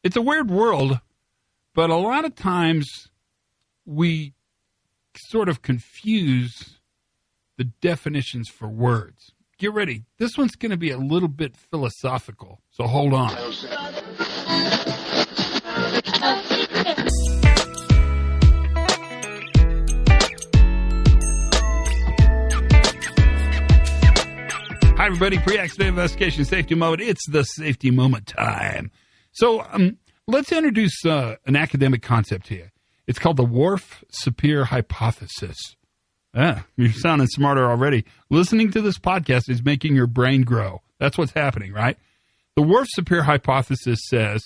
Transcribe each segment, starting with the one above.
It's a weird world, but a lot of times we sort of confuse the definitions for words. Get ready. This one's going to be a little bit philosophical, so hold on. Hi, everybody. Pre-accident investigation safety moment. It's the safety moment time. So let's introduce an academic concept here. It's called the Whorf-Sapir hypothesis. You're sounding smarter already. Listening to this podcast is making your brain grow. That's what's happening, right? The Whorf-Sapir hypothesis says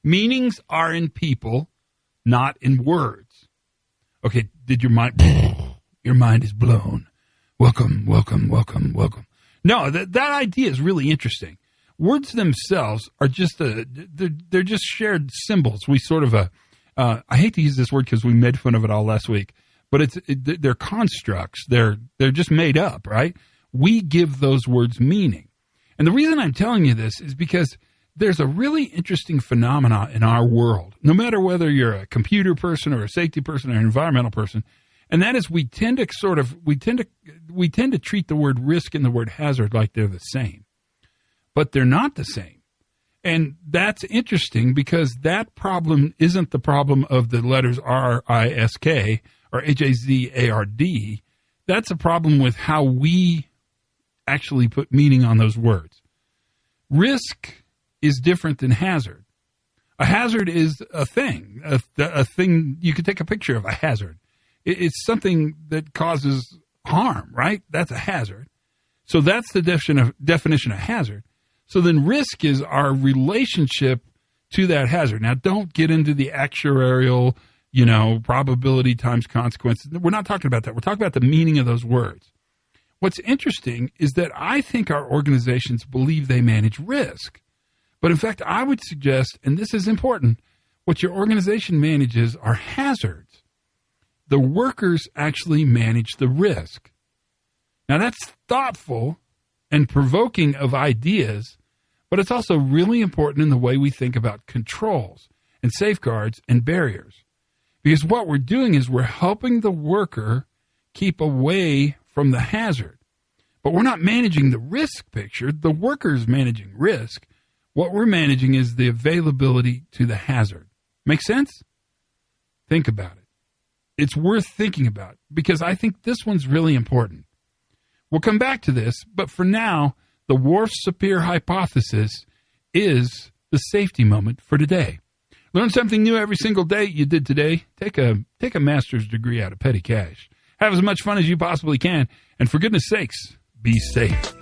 meanings are in people, not in words. Okay, did your mind... Your mind is blown. Welcome. No, that idea is really interesting. Words themselves are just they're just shared symbols. We sort of I hate to use this word because we made fun of it all last week, but they're constructs. They're just made up, right? We give those words meaning. And the reason I'm telling you this is because there's a really interesting phenomena in our world, no matter whether you're a computer person or a safety person or an environmental person, and that is we tend to treat the word risk and the word hazard like they're the same. But they're not the same. And that's interesting because that problem isn't the problem of the letters R-I-S-K or H-A-Z-A-R-D. That's a problem with how we actually put meaning on those words. Risk is different than hazard. A hazard is a thing. A thing, you could take a picture of a hazard. It's something that causes harm, right? That's a hazard. So that's the definition of hazard. So then risk is our relationship to that hazard. Now, don't get into the actuarial, probability times consequence. We're not talking about that. We're talking about the meaning of those words. What's interesting is that I think our organizations believe they manage risk. But in fact, I would suggest, and this is important, what your organization manages are hazards. The workers actually manage the risk. Now, that's thoughtful and provoking of ideas, but it's also really important in the way we think about controls and safeguards and barriers. Because what we're doing is we're helping the worker keep away from the hazard. But we're not managing the risk picture. The worker's managing risk. What we're managing is the availability to the hazard. Make sense? Think about it. It's worth thinking about because I think this one's really important. We'll come back to this, but for now, the Whorf-Sapir hypothesis is the safety moment for today. Learn something new every single day. You did today. Take a master's degree out of petty cash. Have as much fun as you possibly can, and for goodness sakes, be safe.